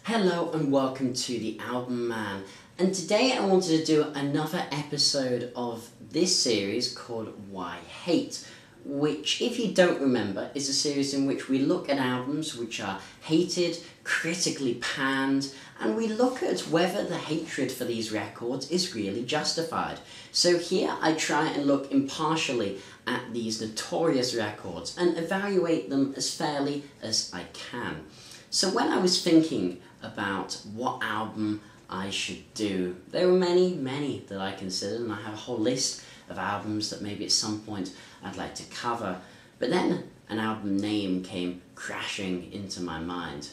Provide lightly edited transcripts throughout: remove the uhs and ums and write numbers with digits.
Hello and welcome to The Album Man, and today I wanted to do another episode of this series called Why Hate, which, if you don't remember, is a series in which we look at albums which are hated, critically panned, and we look at whether the hatred for these records is really justified. So here I try and look impartially at these notorious records and evaluate them as fairly as I can. So when I was thinking about what album I should do, there were many that I considered, and I have a whole list of albums that maybe at some point I'd like to cover. But then an album name came crashing into my mind.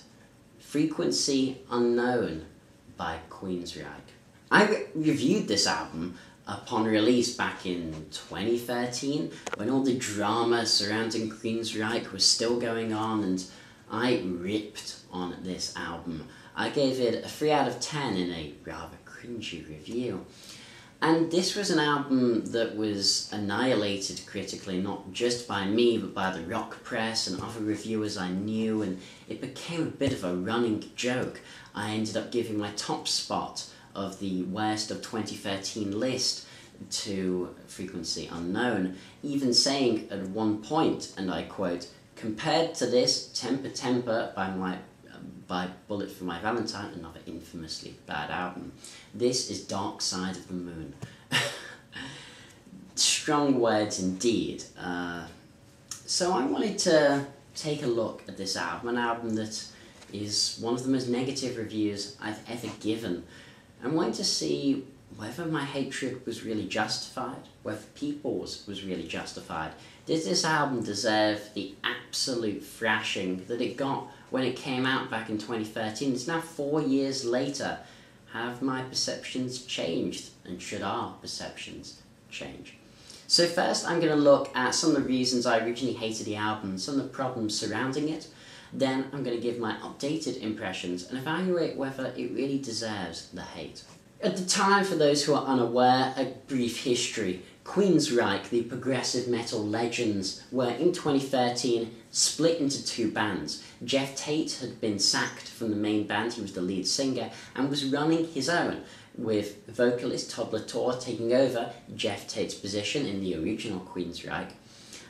Frequency Unknown by Queensryche. I reviewed this album upon release back in 2013, when all the drama surrounding Queensryche was still going on, and I ripped on this album. I gave it a 3 out of 10 in a rather cringy review. And this was an album that was annihilated critically, not just by me, but by the rock press and other reviewers I knew, and it became a bit of a running joke. I ended up giving my top spot of the worst of 2013 list to Frequency Unknown, even saying at one point, and I quote, "Compared to this, Temper Temper by Bullet for My Valentine," another infamously bad album, "this is Dark Side of the Moon." Strong words indeed. So I wanted to take a look at this album, an album that is one of the most negative reviews I've ever given, and wanted to see whether my hatred was really justified, whether people's was really justified. Did this album deserve the absolute thrashing that it got when it came out back in 2013? It's now 4 years later. Have my perceptions changed? And should our perceptions change? So first I'm going to look at some of the reasons I originally hated the album, some of the problems surrounding it. Then I'm going to give my updated impressions and evaluate whether it really deserves the hate. At the time, for those who are unaware, a brief history. Queensryche, the progressive metal legends, were in 2013 split into two bands. Jeff Tate had been sacked from the main band, he was the lead singer, and was running his own, with vocalist Todd Latour taking over Jeff Tate's position in the original Queensryche,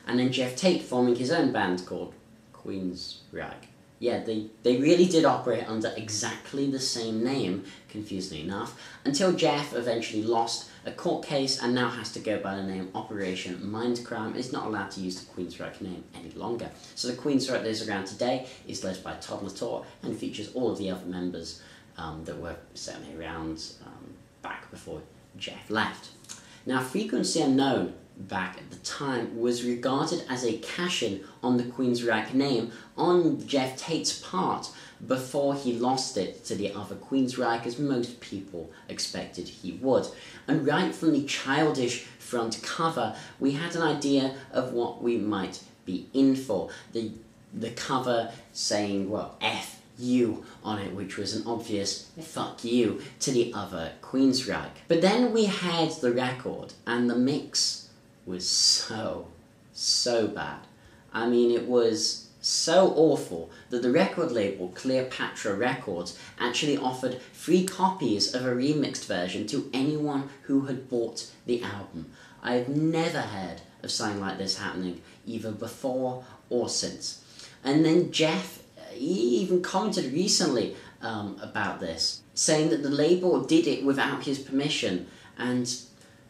and then Jeff Tate forming his own band called Queensryche. Yeah, they really did operate under exactly the same name, confusingly enough, until Jeff eventually lost a court case and now has to go by the name Operation Mindcrime and is not allowed to use the Queensryche name any longer. So the Queensryche that is around today is led by Todd Latour and features all of the other members that were certainly around back before Jeff left. Now, Frequency Unknown back at the time was regarded as a cash-in on the Queensryche name on Jeff Tate's part before he lost it to the other Queensryche, as most people expected he would. And right from the childish front cover, we had an idea of what we might be in for. The cover saying, well, F you on it, which was an obvious fuck you to the other Queensryche. But then we had the record, and the mix was so bad. I mean, it was so awful that the record label Cleopatra Records actually offered free copies of a remixed version to anyone who had bought the album. I've never heard of something like this happening, either before or since. And then Jeff, he even commented recently about this, saying that the label did it without his permission, and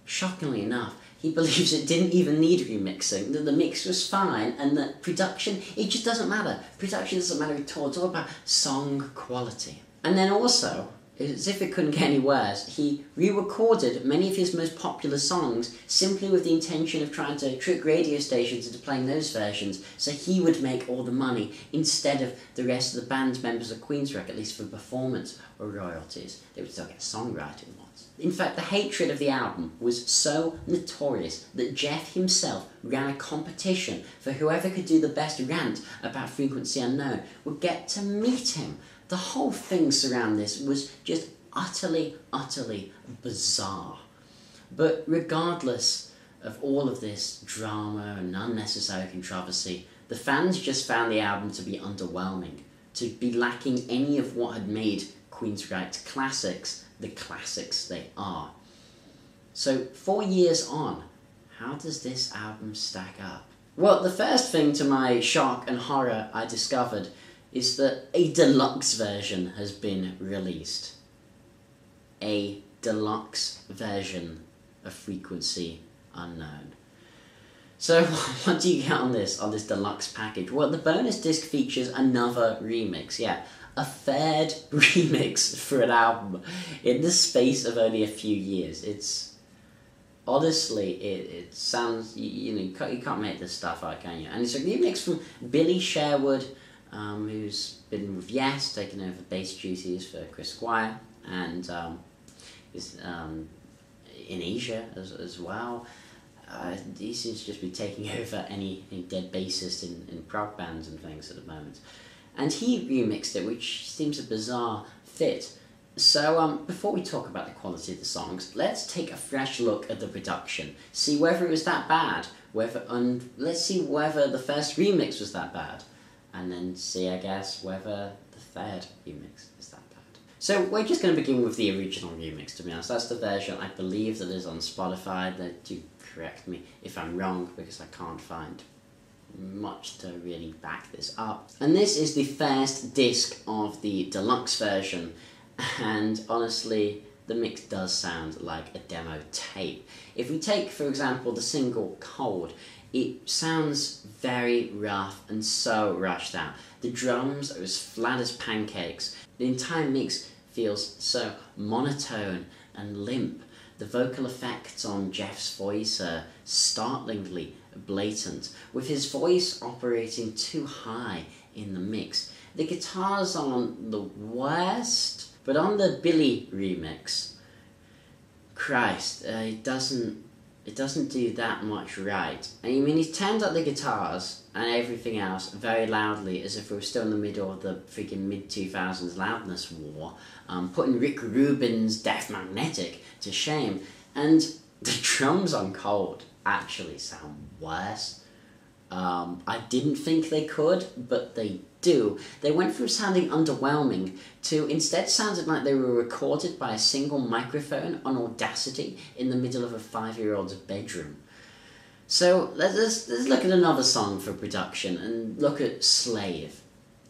shockingly enough, he believes it didn't even need remixing, that the mix was fine, and that production, it just doesn't matter. Production doesn't matter at all, it's all about song quality. And then also, as if it couldn't get any worse, he re-recorded many of his most popular songs simply with the intention of trying to trick radio stations into playing those versions so he would make all the money instead of the rest of the band members of Queensryche, at least for performance or royalties. They would still get songwriting ones. In fact, the hatred of the album was so notorious that Jeff himself ran a competition for whoever could do the best rant about Frequency Unknown would get to meet him. The whole thing surrounding this was just utterly bizarre. But regardless of all of this drama and unnecessary controversy, the fans just found the album to be underwhelming. to be lacking any of what had made Queensryche classics the classics they are. So 4 years on, how does this album stack up? Well, the first thing to my shock and horror I discovered is that a deluxe version has been released. A deluxe version of Frequency Unknown. So what do you get on this deluxe package? Well, the bonus disc features another remix, yeah. A third remix for an album in the space of only a few years. It's honestly, it sounds, you can't make this stuff out, can you? And it's a remix from Billy Sherwood, who's been with Yes, taking over bass duties for Chris Squire, and is in Asia as well. He seems to just be taking over any dead bassist in prog bands and things at the moment. And he remixed it, which seems a bizarre fit. So before we talk about the quality of the songs, let's take a fresh look at the production. See whether it was that bad, let's see whether the first remix was that bad, and then see, I guess, whether the third remix is that bad. So we're just going to begin with the original remix, to be honest. That's the version I believe that is on Spotify. Do correct me if I'm wrong, because I can't find much to really back this up. And this is the first disc of the deluxe version, and honestly, the mix does sound like a demo tape. If we take, for example, the single Cold, it sounds very rough and so rushed out. The drums are as flat as pancakes. The entire mix feels so monotone and limp. The vocal effects on Jeff's voice are startlingly blatant, with his voice operating too high in the mix. The guitars aren't the worst, but on the Billy remix, Christ, it doesn't do that much right. I mean, he's turned up the guitars and everything else very loudly, as if we were still in the middle of the freaking mid-2000s loudness war, putting Rick Rubin's Death Magnetic to shame. And the drums on Cold actually sound worse. I didn't think they could, but they do. They went from sounding underwhelming to instead sounding like they were recorded by a single microphone on Audacity in the middle of a 5-year-old's bedroom. So let's look at another song for production and look at Slave.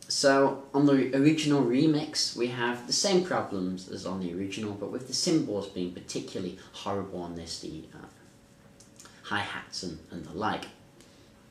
So on the original remix, we have the same problems as on the original, but with the cymbals being particularly horrible on this, the hi-hats and the like.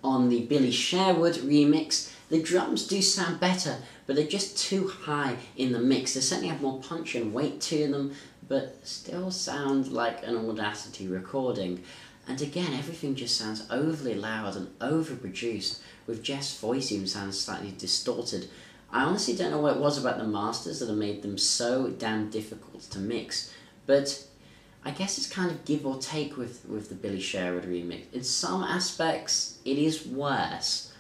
On the Billy Sherwood remix, the drums do sound better, but they're just too high in the mix. They certainly have more punch and weight to them, but still sound like an Audacity recording. And again, everything just sounds overly loud and overproduced, with Jeff's voice even sounds slightly distorted. I honestly don't know what it was about the masters that have made them so damn difficult to mix, but I guess it's kind of give or take with the Billy Sherwood remix. In some aspects, it is worse.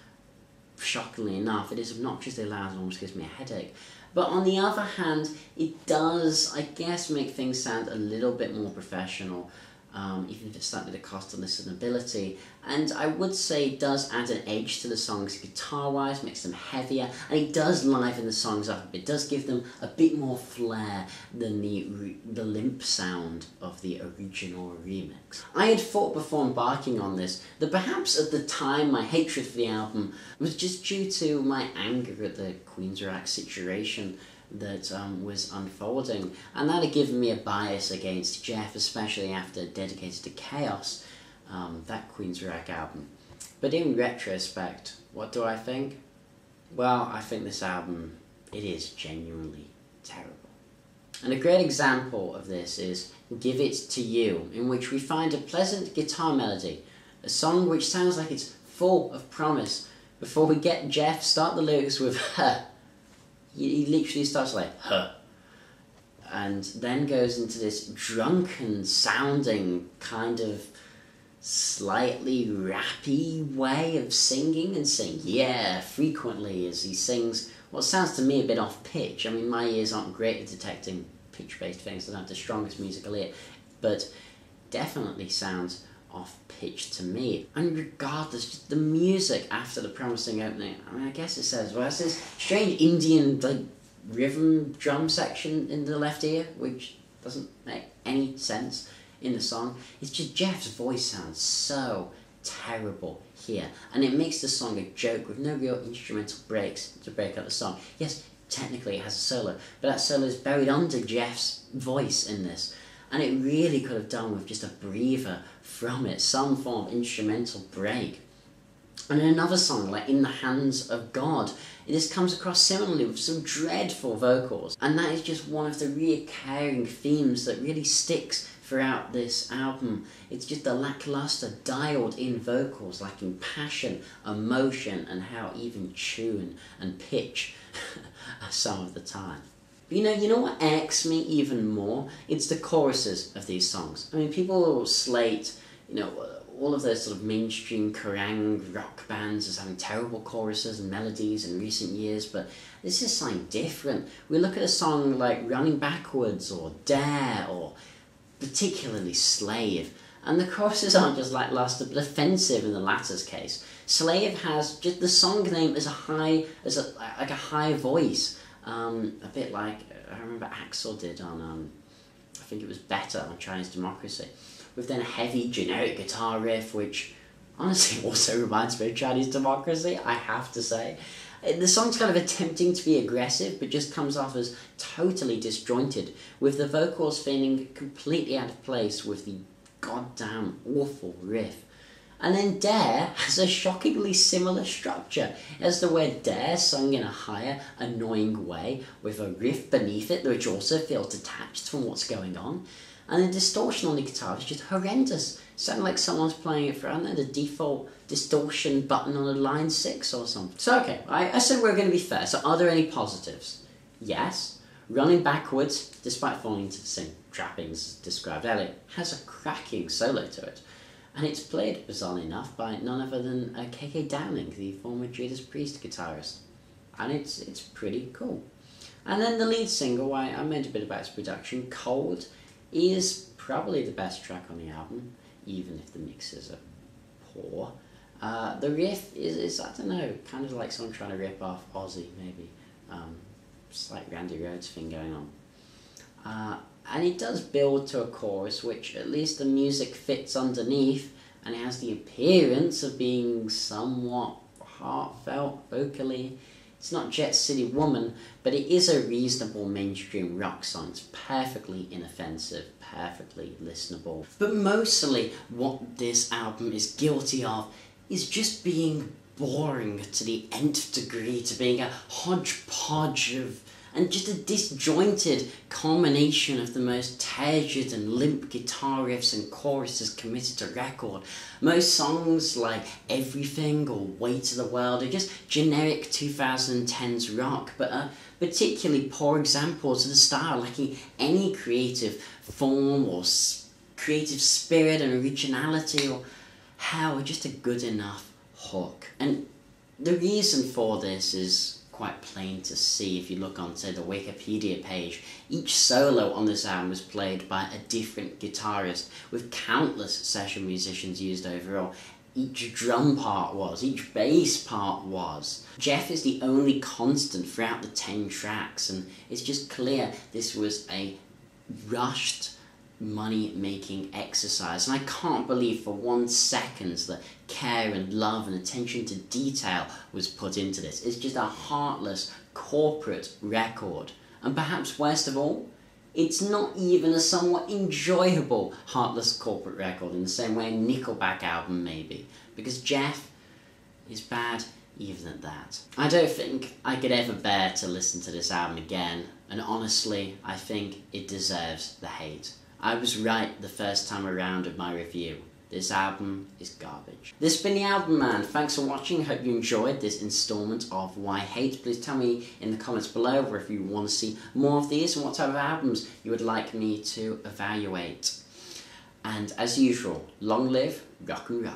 Shockingly enough, it is obnoxiously loud and almost gives me a headache. But on the other hand, it does, I guess, make things sound a little bit more professional, even if it's slightly at the cost of listenability. And I would say it does add an edge to the songs guitar-wise, makes them heavier, and it does liven the songs up a bit. It does give them a bit more flair than the limp sound of the original remix. I had thought before embarking on this that perhaps at the time my hatred for the album was just due to my anger at the Queensryche situation that was unfolding, and that had given me a bias against Jeff, especially after Dedicated to Chaos, that Queensryche album. But in retrospect, what do I think? Well, I think this album, it is genuinely terrible. And a great example of this is Give It To You, in which we find a pleasant guitar melody, a song which sounds like it's full of promise, before we get Jeff start the lyrics with her. He literally starts like, huh, and then goes into this drunken sounding kind of slightly rappy way of singing and saying yeah frequently as he sings what sounds to me a bit off pitch. I mean, my ears aren't great at detecting pitch-based things, I don't have the strongest musical ear, but definitely sounds off pitch to me. And regardless, just the music after the promising opening, I mean, I guess it says, well, it's this strange Indian like rhythm drum section in the left ear, which doesn't make any sense in the song. It's just Jeff's voice sounds so terrible here, and it makes the song a joke with no real instrumental breaks to break up the song. Yes, technically it has a solo, but that solo is buried under Jeff's voice in this, and it really could have done with just a breather from it, some form of instrumental break. And in another song, like In the Hands of God, this comes across similarly with some dreadful vocals, and that is just one of the reoccurring themes that really sticks throughout this album. It's just the lackluster, dialed-in vocals lacking passion, emotion, and how even tune and pitch some of the time. But you know what irks me even more? It's the choruses of these songs. I mean, people slate, all of those sort of mainstream Kerrang rock bands as having terrible choruses and melodies in recent years, but this is something different. We look at a song like Running Backwards or Dare or particularly Slave, and the choruses aren't just lackluster but offensive in the latter's case. Slave has just the song name as a high voice, a bit like I remember Axl did on I think it was Better on Chinese Democracy, with then a heavy generic guitar riff, which honestly also reminds me of Chinese Democracy, I have to say. The song's kind of attempting to be aggressive, but just comes off as totally disjointed, with the vocals feeling completely out of place with the goddamn awful riff. And then Dare has a shockingly similar structure. As the word Dare sung in a higher, annoying way, with a riff beneath it, which also feels detached from what's going on. And the distortion on the guitar is just horrendous. Sounding like someone's playing it for, I don't know, the default distortion button on a line 6 or something. So okay, I said we're going to be fair, so are there any positives? Yes. Running Backwards, despite falling into the same trappings described earlier, has a cracking solo to it. And it's played, bizarrely enough, by none other than KK Downing, the former Judas Priest guitarist. And it's pretty cool. And then the lead single, I meant a bit about its production, Cold, is probably the best track on the album, even if the mixes are poor. The riff is, I don't know, kind of like someone trying to rip off Ozzy, maybe. Slight Randy Rhoads thing going on. And it does build to a chorus, which at least the music fits underneath, and it has the appearance of being somewhat heartfelt vocally. It's not Jet City Woman, but it is a reasonable mainstream rock song. It's perfectly inoffensive, perfectly listenable. But mostly what this album is guilty of is just being boring to the nth degree, to being a hodgepodge of, and just a disjointed culmination of the most turgid and limp guitar riffs and choruses committed to record. Most songs like Everything or Weight of the World are just generic 2010s rock, but are particularly poor examples of the style, lacking any creative form or creative spirit and originality, or hell, just a good enough hook. And the reason for this is quite plain to see if you look on, say, the Wikipedia page. Each solo on this album was played by a different guitarist, with countless session musicians used overall. Each drum part was, each bass part was. Jeff is the only constant throughout the 10 tracks, and it's just clear this was a rushed money-making exercise, and I can't believe for 1 second that care and love and attention to detail was put into this. It's just a heartless corporate record, and perhaps worst of all, it's not even a somewhat enjoyable heartless corporate record in the same way a Nickelback album may be, because Jeff is bad even at that. I don't think I could ever bear to listen to this album again, and honestly, I think it deserves the hate. I was right the first time around with my review. This album is garbage. This has been TheAIbumMan. Thanks for watching. Hope you enjoyed this installment of Why Hate. Please tell me in the comments below or if you want to see more of these and what type of albums you would like me to evaluate. And as usual, long live rock and roll.